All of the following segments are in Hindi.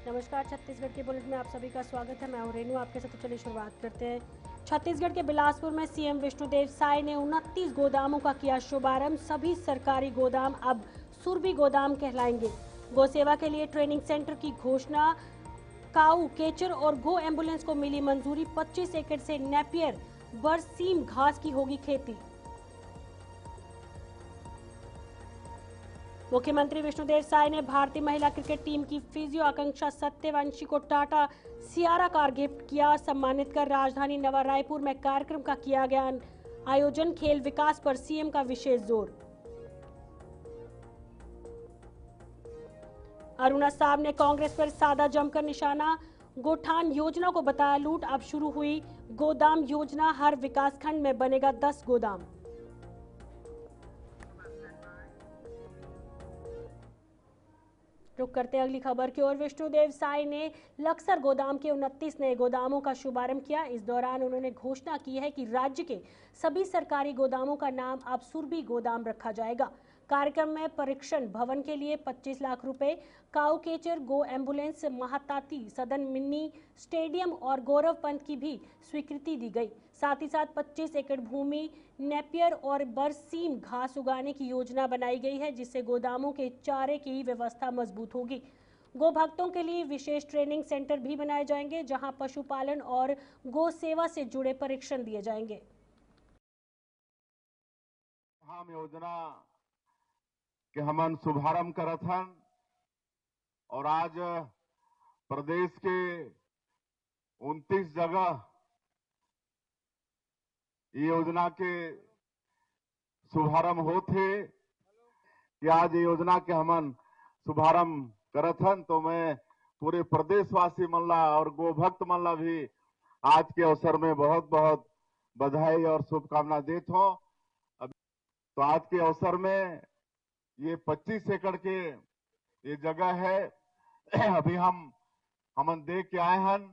नमस्कार, छत्तीसगढ़ के बुलेटिन में आप सभी का स्वागत है। मैं हूं रेनू, आपके साथ। तो चलिए शुरुआत करते हैं। छत्तीसगढ़ के बिलासपुर में सीएम विष्णुदेव साय ने 29 गोदामों का किया शुभारंभ। सभी सरकारी गोदाम अब सुरभि गोदाम कहलाएंगे। गौ सेवा के लिए ट्रेनिंग सेंटर की घोषणा। काऊ, केचर और गो एम्बुलेंस को मिली मंजूरी। 25 एकड़ से नेपियर बरसीम घास की होगी खेती। मुख्यमंत्री विष्णुदेव साय ने भारतीय महिला क्रिकेट टीम की फिजियो आकांक्षा सत्यवंशी को टाटा सियारा कार गिफ्ट किया। सम्मानित कर राजधानी नवा रायपुर में कार्यक्रम का किया गया आयोजन। खेल विकास पर सीएम का विशेष जोर। अरुणा साहब ने कांग्रेस पर साधा जमकर निशाना। गोठान योजना को बताया लूट। अब शुरू हुई गोदाम योजना। हर विकासखंड में बनेगा 10 गोदाम। रुक करते अगली खबर की ओर। विष्णुदेव साय ने लक्सर गोदाम के 29 नए गोदामों का शुभारंभ किया। इस दौरान उन्होंने घोषणा की है कि राज्य के सभी सरकारी गोदामों का नाम अब सुरभि गोदाम रखा जाएगा। कार्यक्रम में परीक्षण भवन के लिए 25 लाख रुपए, काऊ केचर, गो एम्बुलेंस, महाताती सदन, मिनी स्टेडियम और गौरव पंत की भी स्वीकृति दी गई। साथ ही साथ 25 एकड़ भूमि नेपियर और बरसीम घास उगाने की योजना बनाई गई है, जिससे गोदामों के चारे की व्यवस्था मजबूत होगी। गो भक्तों के लिए विशेष ट्रेनिंग सेंटर भी बनाए जाएंगे, जहां पशुपालन और गो सेवा से जुड़े परीक्षण दिए जाएंगे। हम योजना के हमन शुभारंभ करत हन और आज प्रदेश के 29 जगह ये योजना के शुभारंभ होते कि आज ये योजना के हमन शुभारंभ करत हन। तो मैं पूरे प्रदेशवासी मन ला और गो भक्त मन ला भी आज के अवसर में बहुत बहुत बधाई और शुभकामना देता हूं। तो आज के अवसर में ये 25 एकड़ के ये जगह है अभी हमन देख के आए हन।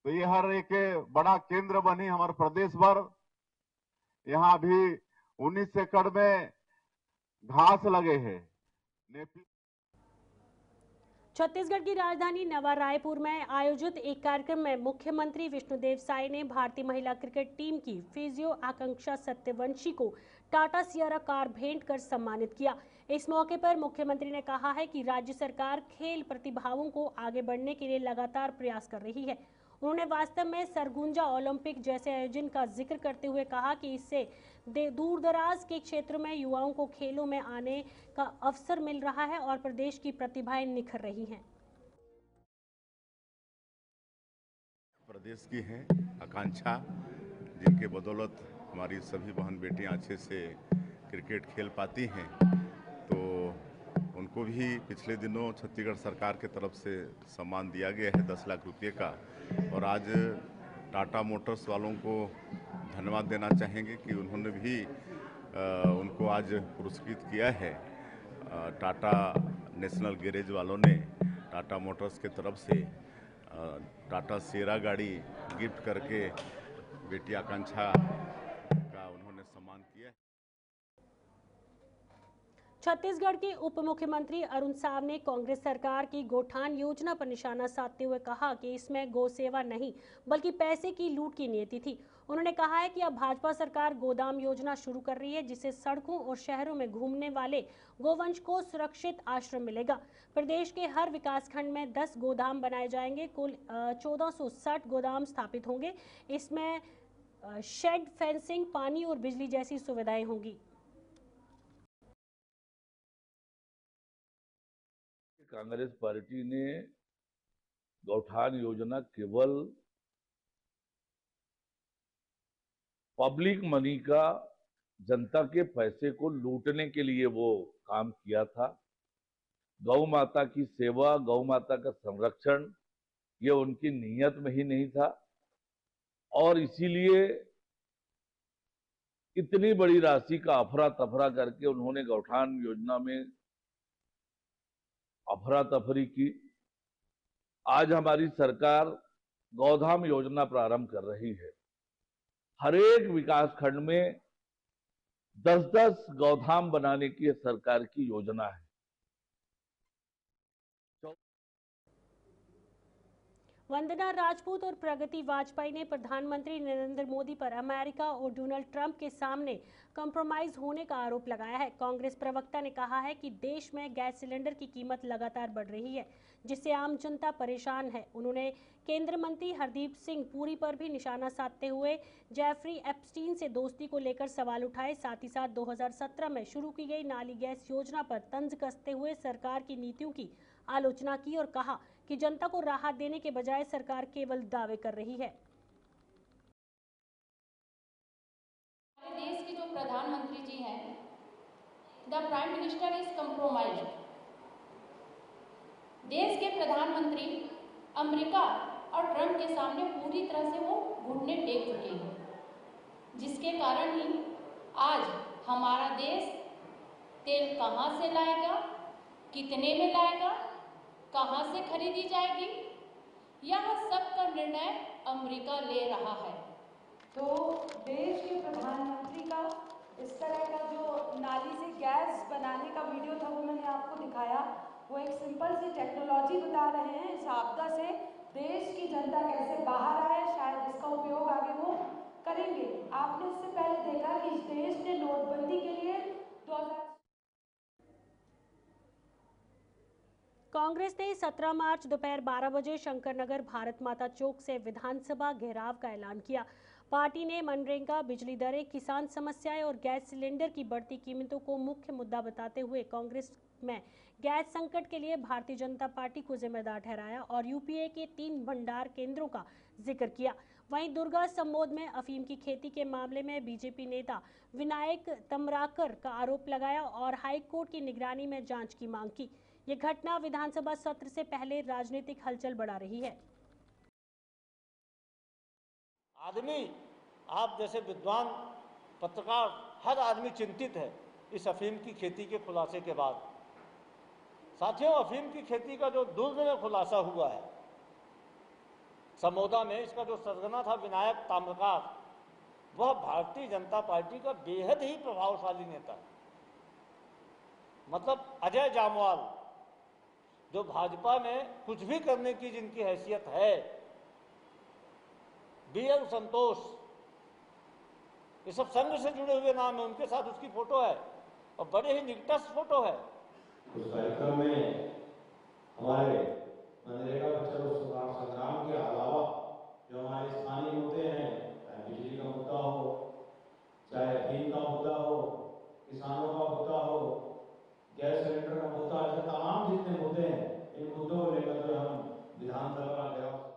तो ये हर एक बड़ा केंद्र बनी हमारे प्रदेश भर। यहाँ भी 19 एकड़ में घास लगे हैं। छत्तीसगढ़ की राजधानी नवा रायपुर में आयोजित एक कार्यक्रम में मुख्यमंत्री विष्णुदेव साय ने भारतीय महिला क्रिकेट टीम की फिजियो आकांक्षा सत्यवंशी को टाटा सियारा कार भेंट कर सम्मानित किया। इस मौके पर मुख्यमंत्री ने कहा है कि राज्य सरकार खेल प्रतिभाओं को आगे बढ़ने के लिए लगातार प्रयास कर रही है। उन्होंने वास्तव में सरगुजा ओलंपिक जैसे आयोजन का जिक्र करते हुए कहा कि इससे दूर दराज के क्षेत्र में युवाओं को खेलों में आने का अवसर मिल रहा है और प्रदेश की प्रतिभाएं निखर रही हैं। प्रदेश की है आकांक्षा, जिनके बदौलत हमारी सभी बहन बेटियां अच्छे से क्रिकेट खेल पाती हैं। तो उनको भी पिछले दिनों छत्तीसगढ़ सरकार के तरफ से सम्मान दिया गया है 10 लाख रुपये का। और आज टाटा मोटर्स वालों को धन्यवाद देना चाहेंगे कि उन्होंने भी उनको आज पुरस्कृत किया है। टाटा नेशनल गैरेज वालों ने टाटा मोटर्स के तरफ से टाटा सियारा गाड़ी गिफ्ट करके बेटी आकांक्षा का उन्होंने सम्मान किया। छत्तीसगढ़ के उप मुख्यमंत्री अरुण साव ने कांग्रेस सरकार की गोठान योजना पर निशाना साधते हुए कहा कि इसमें गौ सेवा नहीं बल्कि पैसे की लूट की नीति थी। उन्होंने कहा है कि अब भाजपा सरकार गोदाम योजना शुरू कर रही है, जिससे सड़कों और शहरों में घूमने वाले गोवंश को सुरक्षित आश्रय मिलेगा। प्रदेश के हर विकासखंड में 10 गोदाम बनाए जाएंगे। कुल 1460 गोदाम स्थापित होंगे। इसमें शेड, फेंसिंग, पानी और बिजली जैसी सुविधाएं होंगी। कांग्रेस पार्टी ने गौठान योजना केवल पब्लिक मनी का, जनता के पैसे को लूटने के लिए वो काम किया था। गौ माता की सेवा, गौ माता का संरक्षण ये उनकी नीयत में ही नहीं था और इसीलिए इतनी बड़ी राशि का अफरा तफरा करके उन्होंने गौठान योजना में अफरा तफरी की। आज हमारी सरकार गौधाम योजना प्रारंभ कर रही है। हर एक विकास खंड में 10-10 गौधाम बनाने की सरकार की योजना है। वंदना राजपूत और प्रगति वाजपेयी ने प्रधानमंत्री नरेंद्र मोदी पर अमेरिका और डोनाल्ड ट्रंप के सामने कंप्रोमाइज होने का आरोप लगाया है। कांग्रेस प्रवक्ता ने कहा है कि देश में गैस सिलेंडर की कीमत लगातार बढ़ रही है, जिससे आम जनता परेशान है। उन्होंने केंद्रीय मंत्री हरदीप सिंह पुरी पर भी निशाना साधते हुए जेफरी एप्स्टीन से दोस्ती को लेकर सवाल उठाए। साथ ही साथ 2017 में शुरू की गई नाली गैस योजना पर तंज कसते हुए सरकार की नीतियों की आलोचना की और कहा कि जनता को राहत देने के बजाय सरकार केवल दावे कर रही है। हमारे देश के जो प्रधानमंत्री जी हैं, the prime minister is compromised. देश के प्रधानमंत्री अमेरिका और ट्रंप के सामने पूरी तरह से वो घुटने टेक चुके हैं, जिसके कारण ही आज हमारा देश तेल कहां से लाएगा, कितने में लाएगा, कहां से खरीदी जाएगी, यह सब का निर्णय अमेरिका ले रहा है। तो देश के प्रधानमंत्री का इस तरह का जो नाली से गैस बनाने का वीडियो था वो मैंने आपको दिखाया, वो एक सिंपल सी टेक्नोलॉजी बता रहे हैं। इस आपदा से देश की जनता कैसे बाहर आए, शायद इसका उपयोग आगे वो करेंगे। आपने इससे पहले देखा कि इस देश ने नोटबंदी के लिए कांग्रेस ने 17 मार्च दोपहर 12 बजे शंकरनगर भारत माता चौक से विधानसभा घेराव का ऐलान किया। पार्टी ने मनरेगा, बिजली दरें, किसान समस्याएं और गैस सिलेंडर की बढ़ती कीमतों को मुख्य मुद्दा बताते हुए कांग्रेस में गैस संकट के लिए भारतीय जनता पार्टी को जिम्मेदार ठहराया और यूपीए के 3 भंडार केंद्रों का जिक्र किया। वहीं दुर्गा समोद में अफीम की खेती के मामले में बीजेपी नेता विनायक तमराकर का आरोप लगाया और हाईकोर्ट की निगरानी में जांच की मांग की। ये घटना विधानसभा सत्र से पहले राजनीतिक हलचल बढ़ा रही है। आदमी, आप जैसे विद्वान पत्रकार, हर आदमी चिंतित है इस अफीम की खेती के खुलासे के बाद। साथियों, अफीम की खेती का जो दुर्ग में खुलासा हुआ है समोदा में, इसका जो सरगना था विनायक ताम्रकार, वह भारतीय जनता पार्टी का बेहद ही प्रभावशाली नेता है। मतलब अजय जामवाल, जो भाजपा में कुछ भी करने की जिनकी हैसियत है, बीएल संतोष, ये सब संघ से जुड़े हुए नाम है, उनके साथ उसकी फोटो है और बड़े ही निकटस्थ फोटो है। उस कार्यक्रम में हमारे मनरेगा बचाओ संग्राम के अलावा जो हमारे स्थानीय मुद्दे हैं, चाहे बिजली का मुद्दा हो, चाहे अफीम का मुद्दा हो, किसानों का मुद्दा हो, गैस सिलेंडर का मुद्दा, ऐसे तमाम जितने मुद्दे हैं, इन मुद्दों को लेकर जो हम विधानसभा घेराव।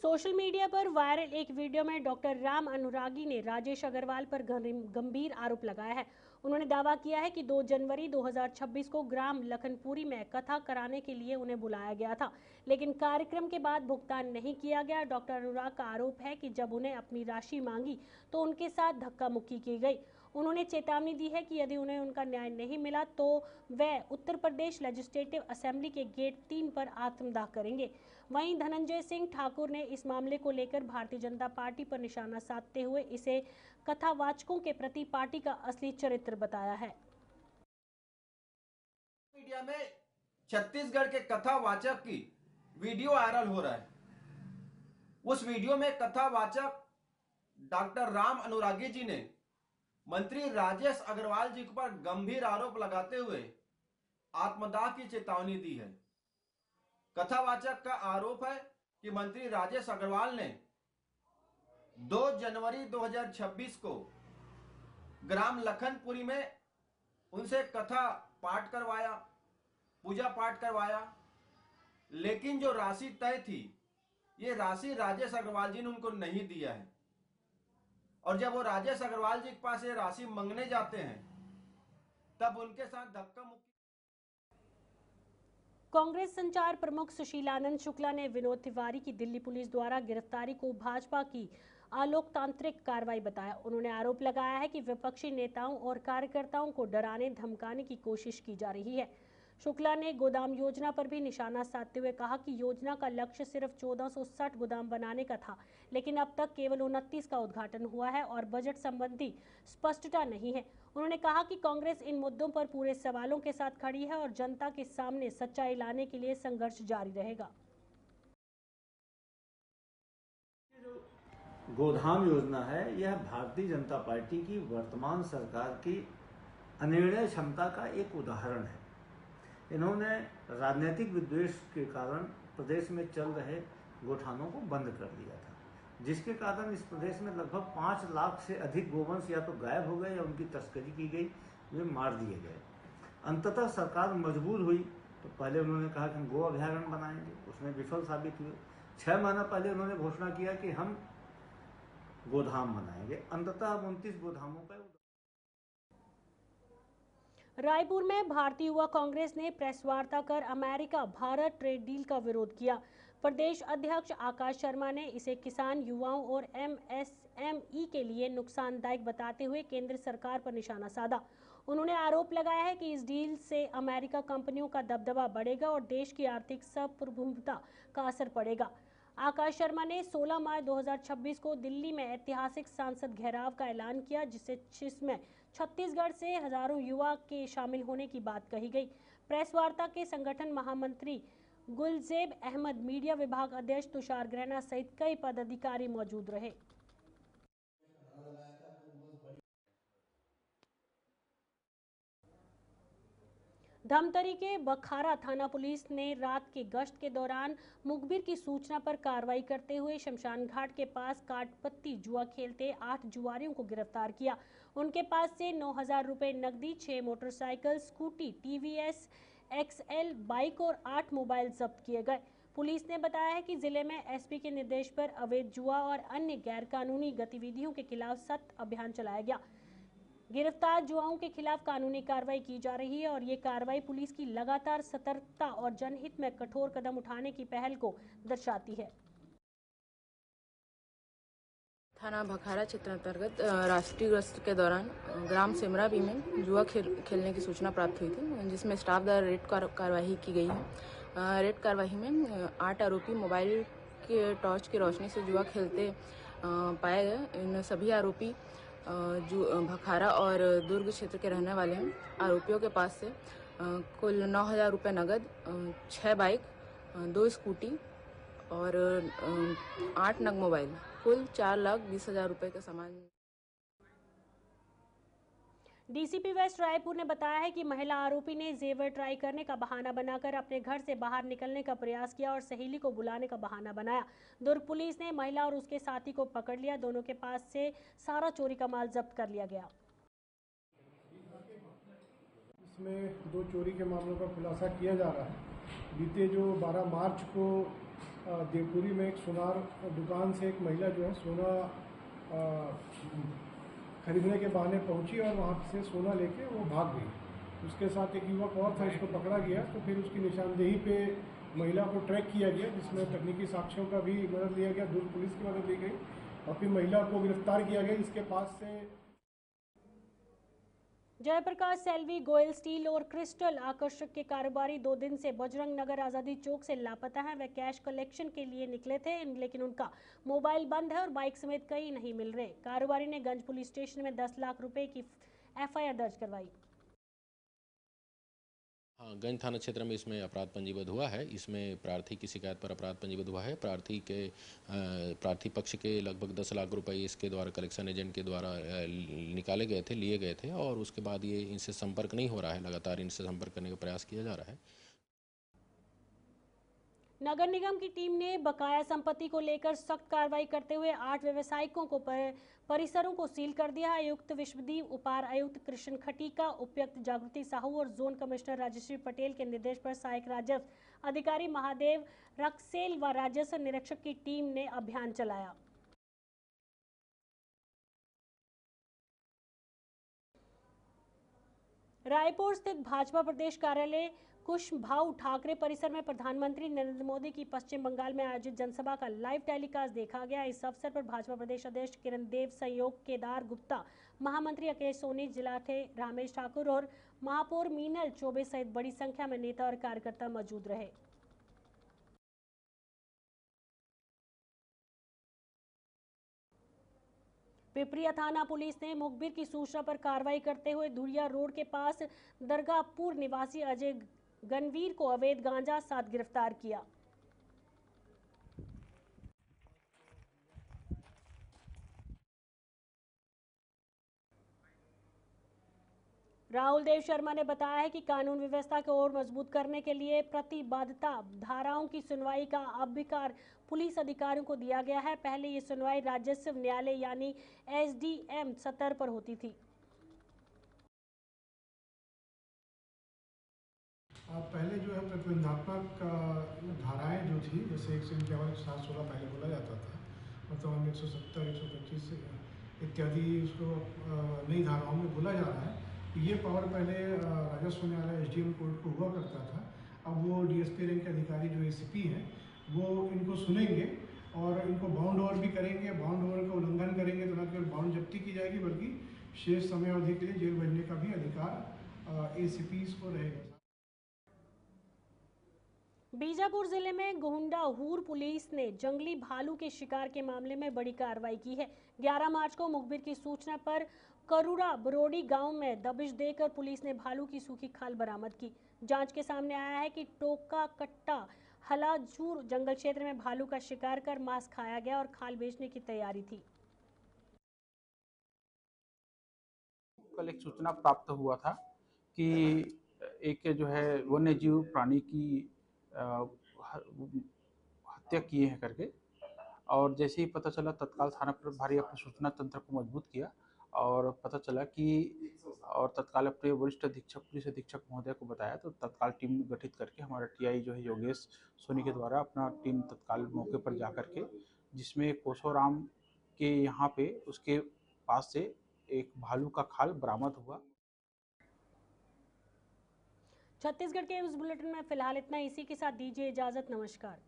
सोशल मीडिया पर वायरल एक वीडियो में डॉक्टर राम अनुरागी ने राजेश अग्रवाल पर गंभीर आरोप लगाया है। उन्होंने दावा किया है कि 2 जनवरी 2026 को ग्राम लखनपुरी में कथा कराने के लिए उन्हें बुलाया गया था, लेकिन कार्यक्रम के बाद भुगतान नहीं किया गया। डॉक्टर अनुराग का आरोप है कि जब उन्हें अपनी राशि मांगी तो उनके साथ धक्का मुक्की की गई। उन्होंने चेतावनी दी है कि यदि उन्हें उनका न्याय नहीं मिला तो वह उत्तर प्रदेश लेजिस्लेटिव असेंबली के गेट 3 पर आत्मदाह करेंगे। वहीं धनंजय सिंह ठाकुर ने इस मामले को लेकर भारतीय जनता पार्टी पर निशाना साधते हुए इसे कथावाचकों के प्रति पार्टी का असली चरित्र बताया है। मीडिया में छत्तीसगढ़ के कथावाचक की वीडियो वायरल हो रहा है। उस वीडियो में कथावाचक डॉक्टर राम अनुरागी जी ने मंत्री राजेश अग्रवाल जी पर गंभीर आरोप लगाते हुए आत्मदाह की चेतावनी दी है। कथावाचक का आरोप है कि मंत्री राजेश अग्रवाल ने 2 जनवरी 2026 को ग्राम लखनपुरी में उनसे कथा पाठ करवाया, पूजा पाठ करवाया, लेकिन जो राशि तय थी, ये राशि राजेश अग्रवाल जी ने उनको नहीं दिया है। और जब वो राजेश अग्रवाल जी के पास ये राशि मांगने जाते हैं, तब उनके साथ धक्का मुक्की। कांग्रेस संचार प्रमुख सुशीलानंद शुक्ला ने विनोद तिवारी की दिल्ली पुलिस द्वारा गिरफ्तारी को भाजपा की अलोकतांत्रिक कार्रवाई बताया। उन्होंने आरोप लगाया है कि विपक्षी नेताओं और कार्यकर्ताओं को डराने धमकाने की कोशिश की जा रही है। शुक्ला ने गोदाम योजना पर भी निशाना साधते हुए कहा कि योजना का लक्ष्य सिर्फ 1460 गोदाम बनाने का था, लेकिन अब तक केवल 29 का उद्घाटन हुआ है और बजट संबंधी स्पष्टता नहीं है। उन्होंने कहा कि कांग्रेस इन मुद्दों पर पूरे सवालों के साथ खड़ी है और जनता के सामने सच्चाई लाने के लिए संघर्ष जारी रहेगा। गोधाम योजना है, यह भारतीय जनता पार्टी की वर्तमान सरकार की अनिर्णय क्षमता का एक उदाहरण है। इन्होंने राजनीतिक विद्वेष के कारण प्रदेश में चल रहे गोठानों को बंद कर दिया था, जिसके कारण इस प्रदेश में लगभग 5 लाख से अधिक गोवंश या तो गायब हो गए या उनकी तस्करी की गई, वे मार दिए गए। अंततः सरकार मजबूर हुई तो पहले उन्होंने कहा कि हम गो अभयारण्य बनाएंगे, उसमें विफल साबित हुए। 6 महीना पहले उन्होंने घोषणा किया कि हम गोधाम बनाएंगे, अंततः 29 गोधामों का। रायपुर में भारतीय युवा कांग्रेस ने प्रेस वार्ता कर अमेरिका भारत ट्रेड डील का विरोध किया। प्रदेश अध्यक्ष आकाश शर्मा ने इसे किसान, युवाओं और MSME के लिए नुकसानदायक बताते हुए केंद्र सरकार पर निशाना साधा। उन्होंने आरोप लगाया है कि इस डील से अमेरिका कंपनियों का दबदबा बढ़ेगा और देश की आर्थिक सार्वभौमिकता का असर पड़ेगा। आकाश शर्मा ने 16 मार्च 2026 को दिल्ली में ऐतिहासिक सांसद घेराव का ऐलान किया, जिसमें छत्तीसगढ़ से हजारों युवा के शामिल होने की बात कही गई। प्रेस वार्ता के संगठन महामंत्री गुलजेब अहमद, मीडिया विभाग अध्यक्ष तुषार ग्रहना सहित कई पदाधिकारी मौजूद रहे। धमतरी के बखारा थाना पुलिस ने रात की गश्त के दौरान मुखबिर की सूचना पर कार्रवाई करते हुए शमशान घाट के पास काटपत्ती जुआ खेलते 8 जुआरियों को गिरफ्तार किया। उनके पास से 9,000 रुपए नकदी, 6 motorcycle, scooty, TVS XL bike और 8 मोबाइल जब्त किए गए। पुलिस ने बताया है कि जिले में SP के निर्देश पर अवैध जुआ और अन्य गैरकानूनी गतिविधियों के खिलाफ सख्त अभियान चलाया गया। गिरफ्तार जुआओं के खिलाफ कानूनी कार्रवाई की जा रही है और ये कार्रवाई पुलिस की लगातार सतर्कता और जनहित में कठोर कदम उठाने की पहल को दर्शाती है। थाना भखारा क्षेत्र अंतर्गत राष्ट्रीय गश्त के दौरान ग्राम सिमराबी में जुआ खेलने की सूचना प्राप्त हुई थी, जिसमें स्टाफ द्वारा रेड कार्रवाई की गई है। रेड कार्रवाई में 8 आरोपी मोबाइल के टॉर्च की रोशनी से जुआ खेलते पाए गए। इन सभी आरोपी जो भखारा और दुर्ग क्षेत्र के रहने वाले हैं। आरोपियों के पास से कुल 9,000 रुपये नगद, 6 बाइक, 2 स्कूटी और 8 नग मोबाइल, कुल 4,20,000 रुपये का सामान। DCP वेस्ट रायपुर ने बताया है कि महिला आरोपी ने जेवर ट्राई करने का बहाना बनाकर अपने घर से बाहर निकलने का प्रयास किया और सहेली को बुलाने का बहाना बनाया। दुर्ग पुलिस ने महिला और उसके साथी को पकड़ लिया। दोनों के पास से सारा चोरी का माल जब्त कर लिया गया। इसमें 2 चोरी के मामलों का खुलासा किया जा रहा है। बीते जो 12 मार्च को देवपुरी में एक सोनार दुकान से एक महिला जो है सोना खरीदने के बहाने पहुंची और वहां से सोना लेके वो भाग गई। उसके साथ एक युवक और था, इसको पकड़ा गया तो फिर उसकी निशानदेही पे महिला को ट्रैक किया गया, जिसमें तकनीकी साक्ष्यों का भी मदद लिया गया, दुर्ग पुलिस की मदद ली गई और फिर महिला को गिरफ्तार किया गया। इसके पास से जयप्रकाश सेल्वी गोयल स्टील और क्रिस्टल आकर्षक के कारोबारी 2 दिन से बजरंग नगर आज़ादी चौक से लापता हैं। वे कैश कलेक्शन के लिए निकले थे, लेकिन उनका मोबाइल बंद है और बाइक समेत कई नहीं मिल रहे। कारोबारी ने गंज पुलिस स्टेशन में 10 लाख रुपए की FIR दर्ज करवाई। हाँ, गंज थाना क्षेत्र में इसमें अपराध पंजीबद्ध हुआ है। इसमें प्रार्थी की शिकायत पर अपराध पंजीबद्ध हुआ है। प्रार्थी पक्ष के लगभग 10 लाख रुपए इसके द्वारा कलेक्शन एजेंट के द्वारा निकाले गए थे, लिए गए थे और उसके बाद ये इनसे संपर्क नहीं हो रहा है। लगातार इनसे संपर्क करने का प्रयास किया जा रहा है। नगर निगम की टीम ने बकाया संपत्ति को लेकर सख्त कार्रवाई करते हुए 8 व्यवसायिकों को परिसरों को सील कर दिया। आयुक्त विश्वदीप, उपार आयुक्त कृष्ण खटीका, उपायुक्त जागृति साहू और जोन कमिश्नर राजश्री पटेल के निर्देश पर सहायक राजस्व अधिकारी महादेव रक्सेल व राजस्व निरीक्षक की टीम ने अभियान चलाया। रायपुर स्थित भाजपा प्रदेश कार्यालय कुशभाऊ ठाकरे परिसर में प्रधानमंत्री नरेंद्र मोदी की पश्चिम बंगाल में आयोजित जनसभा का लाइव टेलीकास्ट देखा गया। इस अवसर पर भाजपा प्रदेश अध्यक्ष किरण देव, सहयोग केदार गुप्ता, महामंत्री अकेश सोनी, जिला थे रामेश ठाकुर और महापौर मीनल चौबे सहित बड़ी संख्या में नेता और कार्यकर्ता मौजूद रहे। पिपरिया थाना पुलिस ने मुखबिर की सूचना पर कार्रवाई करते हुए धुरिया रोड के पास दरगाहपुर निवासी अजय गणवीर को अवैध गांजा साथ गिरफ्तार किया। राहुल देव शर्मा ने बताया है कि कानून व्यवस्था को और मजबूत करने के लिए प्रतिबद्धता धाराओं की सुनवाई का अधिकार पुलिस अधिकारियों को दिया गया है। पहले ये सुनवाई राजस्व न्यायालय यानी एसडीएम स्तर पर होती थी। पहले जो है प्रतिबंधात्मक धाराएं जो थी, जैसे 151, 116 पहले बोला जाता था, वर्तमान में 170, 125 इत्यादि उसको नई धाराओं में बोला जा रहा है। ये पावर पहले राजस्व न्यायालय एसडीएम कोर्ट को हुआ करता था। अब वो डीएसपी रैंक के अधिकारी जो एसीपी हैं वो इनको सुनेंगे और इनको बाउंड ओवर भी करेंगे। बाउंड ओवर का उल्लंघन करेंगे तो न केवल बाउंड जब्ती की जाएगी बल्कि शेष समय अवधि के लिए जेल भेजने का भी अधिकार एसीपीज को रहेगा। बीजापुर जिले में गोंडाहूर पुलिस ने जंगली भालू के शिकार के मामले में बड़ी कार्रवाई की है। 11 मार्च को मुखबिर की सूचना पर करूरा बरोडी गांव में दबिश देकर पुलिस ने भालू की सूखी खाल बरामद की। जांच के सामने आया है कि टोका कट्टा हलाजूर जंगल क्षेत्र में भालू का शिकार कर मांस खाया गया और खाल बेचने की तैयारी थी। कल एक सूचना प्राप्त हुआ था कि एक जो है वन्यजीव प्राणी की हत्या किए हैं करके, और जैसे ही पता चला तत्काल थाना प्रभारी अपने सूचना तंत्र को मजबूत किया और पता चला कि और तत्काल अपने वरिष्ठ अधीक्षक पुलिस अधीक्षक महोदय को बताया, तो तत्काल टीम गठित करके हमारा टीआई जो है योगेश सोनी के द्वारा अपना टीम तत्काल मौके पर जा करके, जिसमें कोसोराम के यहाँ पे उसके पास से एक भालू का खाल बरामद हुआ। छत्तीसगढ़ के उस बुलेटिन में फिलहाल इतना। इसी के साथ दीजिए इजाजत। नमस्कार।